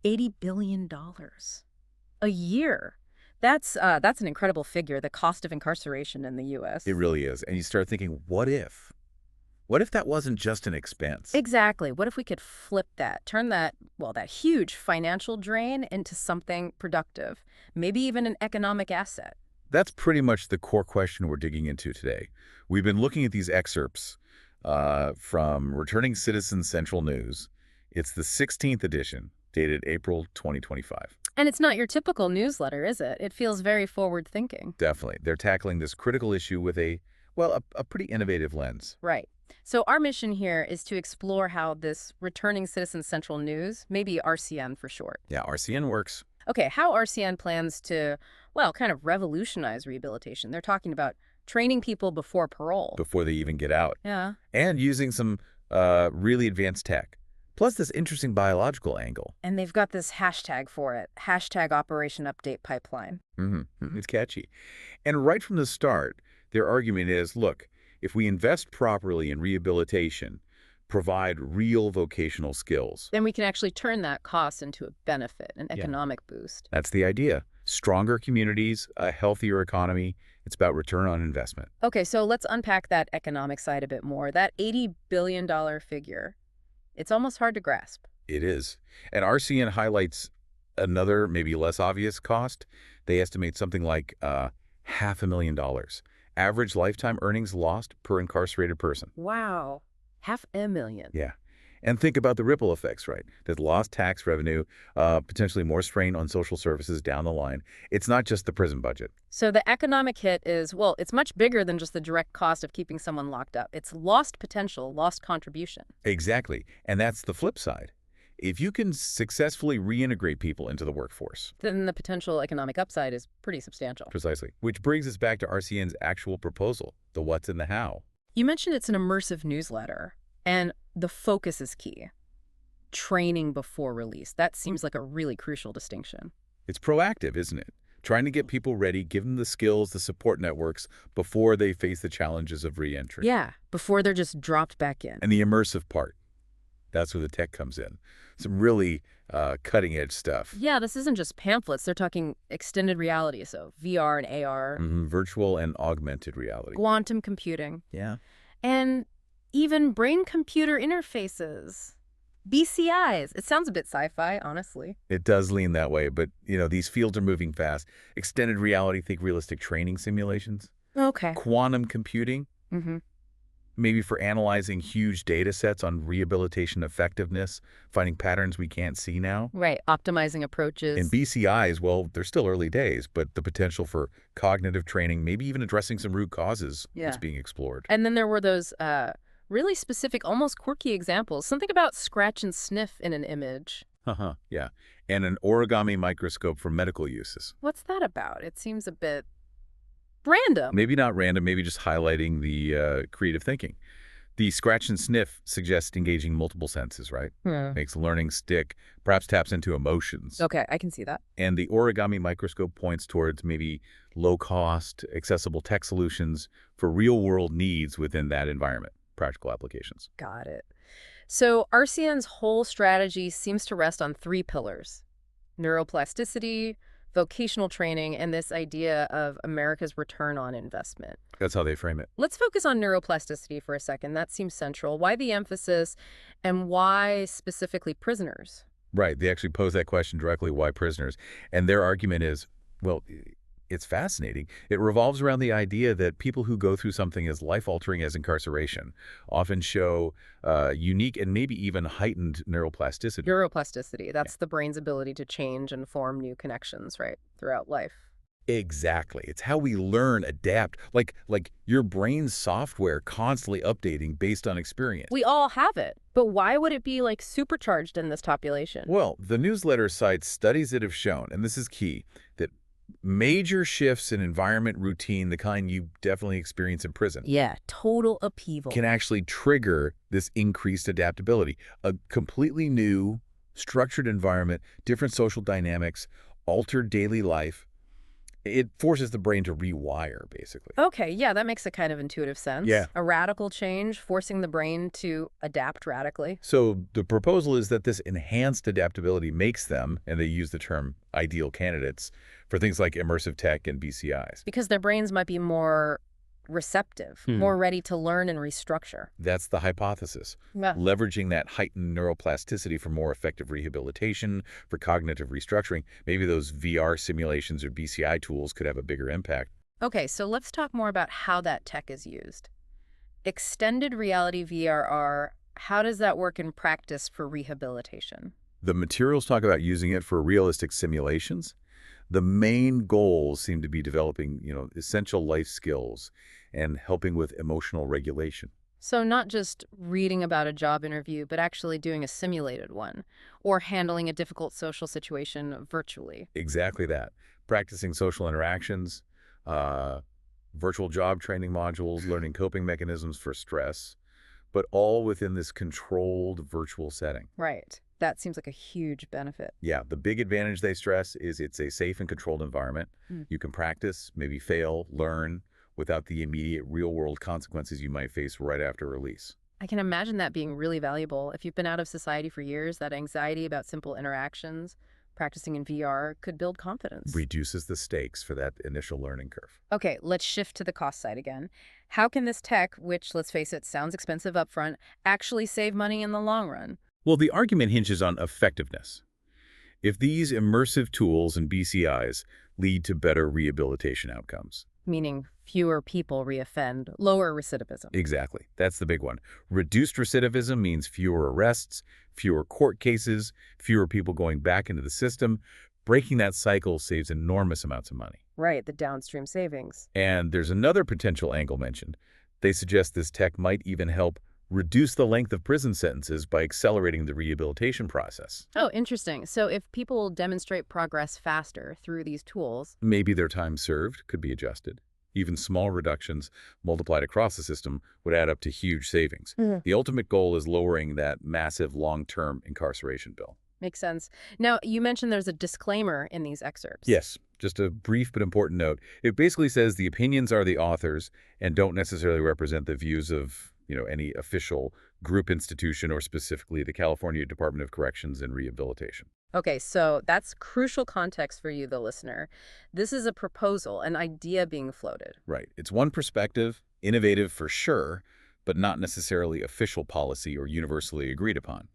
$80 billion a year. That's an incredible figure, the cost of incarceration in the It U.S. really is. And you start thinking, what if? What if that wasn't just an expense? Exactly. What if we could flip that, turn that, well, that huge financial drain into something productive, maybe even an economic asset? That's pretty much the core question we're digging into today. We've been looking at these excerpts from Returning Citizen Central News. It's the 16th edition, dated April 2025. And it's not your typical newsletter, is it? It feels very forward-thinking. Definitely. They're tackling this critical issue with a pretty innovative lens. Right. So our mission here is to explore how this Returning Citizen Central News, maybe RCN for short. Yeah, RCN works. Okay, how RCN plans to, well, kind of revolutionize rehabilitation. They're talking about training people before parole. Before they even get out, Yeah. and using some really advanced tech. Plus this interesting biological angle. And they've got this hashtag for it, hashtag Operation Update Pipeline. It's catchy. And right from the start, their argument is, look, if we invest properly in rehabilitation, provide real vocational skills. Then we can actually turn that cost into a benefit, an Yeah. economic boost. That's the idea. Stronger communities, a healthier economy. It's about return on investment. Okay, so let's unpack that economic side a bit more. That $80 billion figure, it's almost hard to grasp. It is. And RCN highlights another, maybe less obvious cost. They estimate something like $500,000. Average lifetime earnings lost per incarcerated person. Wow. $500,000. Yeah. And think about the ripple effects, right? There's lost tax revenue, potentially more strain on social services down the line. It's not just the prison budget. So the economic hit is, well, it's much bigger than just the direct cost of keeping someone locked up. It's lost potential, lost contribution. Exactly. And that's the flip side. If you can successfully reintegrate people into the workforce. Then the potential economic upside is pretty substantial. Precisely. Which brings us back to RCN's actual proposal, the what's and the how. You mentioned it's an immersive newsletter, and the focus is key. Training before release. That seems like a really crucial distinction. It's proactive, isn't it? Trying to get people ready, give them the skills, the support networks before they face the challenges of reentry. Yeah, before they're just dropped back in. And the immersive part, that's where the tech comes in. Some really cutting-edge stuff. Yeah, this isn't just pamphlets. They're talking extended reality, so VR and AR, Virtual and augmented reality. quantum computing, Yeah. and even brain-computer interfaces. BCIs. It sounds a bit sci-fi, honestly. It does lean that way, but, these fields are moving fast. Extended reality, think realistic training simulations. Okay. Quantum computing, Mm-hmm. maybe for analyzing huge data sets on rehabilitation effectiveness, finding patterns we can't see now. Right, optimizing approaches. And BCIs, well, they're still early days, but the potential for cognitive training, maybe even addressing some root causes Yeah. is being explored. And then there were those really specific, almost quirky examples. Something about scratch and sniff in an image. Yeah. And an origami microscope for medical uses. What's that about? It seems a bit random. Maybe not random, maybe just highlighting the creative thinking. The scratch and sniff suggests engaging multiple senses, right? Makes learning stick, perhaps taps into emotions. Okay, I can see that. And the origami microscope points towards maybe low-cost, accessible tech solutions for real-world needs within that environment, practical applications. Got it. So RCN's whole strategy seems to rest on three pillars: neuroplasticity, vocational training, and this idea of America's return on investment. That's how they frame it. Let's focus on neuroplasticity for a second. That seems central. Why the emphasis, and why specifically prisoners? Right. They actually pose that question directly, why prisoners? And their argument is, well, it's fascinating. It revolves around the idea that people who go through something as life-altering as incarceration often show unique and maybe even heightened neuroplasticity. Neuroplasticity, that's the brain's ability to change and form new connections, right, throughout life. Exactly. It's how we learn, adapt, like your brain's software constantly updating based on experience. We all have it, but why would it be like supercharged in this population? Well, the newsletter cites studies that have shown, and this is key, that major shifts in environment routine, the kind you definitely experience in prison, Yeah, total upheaval. can actually trigger this increased adaptability. A completely new, structured environment, different social dynamics, altered daily life. It forces the brain to rewire, basically. Okay, yeah, that makes a kind of intuitive Yeah. sense. A radical change, forcing the brain to adapt radically. So the proposal is that this enhanced adaptability makes them, and they use the term ideal candidates, for things like immersive tech and BCIs. Because their brains might be more receptive, Hmm. more ready to learn and restructure. That's the hypothesis. Yeah. Leveraging that heightened neuroplasticity for more effective rehabilitation, for cognitive restructuring. Maybe those VR simulations or BCI tools could have a bigger impact. Okay, so let's talk more about how that tech is used. Extended reality VRR, how does that work in practice for rehabilitation? The materials talk about using it for realistic simulations. The main goals seem to be developing, essential life skills and helping with emotional regulation. So not just reading about a job interview, but actually doing a simulated one, or handling a difficult social situation virtually. Exactly that. Practicing social interactions, uh, virtual job training modules, learning coping mechanisms for stress, but all within this controlled virtual setting. Right. That seems like a huge benefit. Yeah, the big advantage they stress is it's a safe and controlled environment. Mm. You can practice, maybe fail, learn without the immediate real-world consequences you might face right after release. I can imagine that being really valuable. If you've been out of society for years, that anxiety about simple interactions, practicing in VR, could build confidence. Reduces the stakes for that initial learning curve. Okay, let's shift to the cost side again. How can this tech, which, let's face it, sounds expensive upfront, actually save money in the long run? Well, the argument hinges on effectiveness. If these immersive tools and BCIs lead to better rehabilitation outcomes. Meaning fewer people reoffend, lower recidivism. Exactly. That's the big one. Reduced recidivism means fewer arrests, fewer court cases, fewer people going back into the system. Breaking that cycle saves enormous amounts of money. Right, the downstream savings. And there's another potential angle mentioned. They suggest this tech might even help reduce the length of prison sentences by accelerating the rehabilitation process. Oh, interesting. So if people demonstrate progress faster through these tools, Maybe their time served could be adjusted. Even small reductions multiplied across the system would add up to huge savings. Mhm. The ultimate goal is lowering that massive long-term incarceration bill. makes sense. Now, you mentioned there's a disclaimer in these excerpts. Yes, just a brief but important note. It basically says the opinions are the authors and don't necessarily represent the views of, any official group institution or specifically the California Department of Corrections and Rehabilitation. Okay, so that's crucial context for you, the listener. This is a proposal, an idea being floated. Right. It's one perspective, innovative for sure, but not necessarily official policy or universally agreed upon.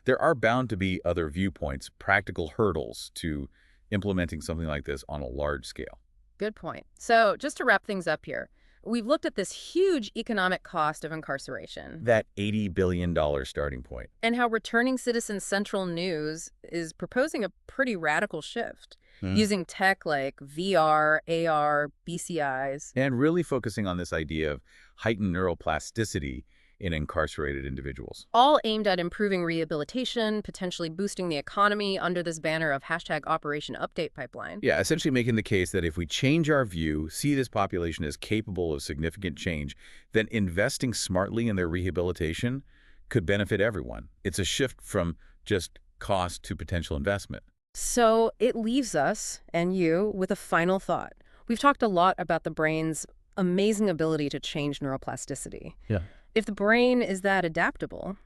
There are bound to be other viewpoints, practical hurdles to implementing something like this on a large scale. Good point. So just to wrap things up here, we've looked at this huge economic cost of incarceration That $80 billion starting point. and how Returning Citizen Central News is proposing a pretty radical shift using tech like VR, AR, BCIs. And really focusing on this idea of heightened neuroplasticity in incarcerated individuals. All aimed at improving rehabilitation, potentially boosting the economy under this banner of hashtag Operation Update Pipeline. Yeah, essentially making the case that if we change our view, see this population as capable of significant change, then investing smartly in their rehabilitation could benefit everyone. It's a shift from just cost to potential investment. So it leaves us and you with a final thought. We've talked a lot about the brain's amazing ability to change neuroplasticity. Yeah. If the brain is that adaptable,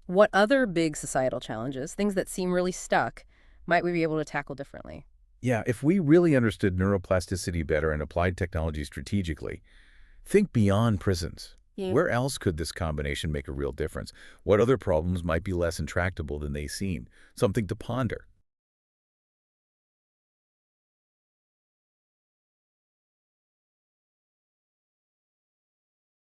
what other big societal challenges, things that seem really stuck, might we be able to tackle differently? Yeah, if we really understood neuroplasticity better and applied technology strategically, think beyond prisons. Yeah. Where else could this combination make a real difference? What other problems might be less intractable than they seem? Something to ponder.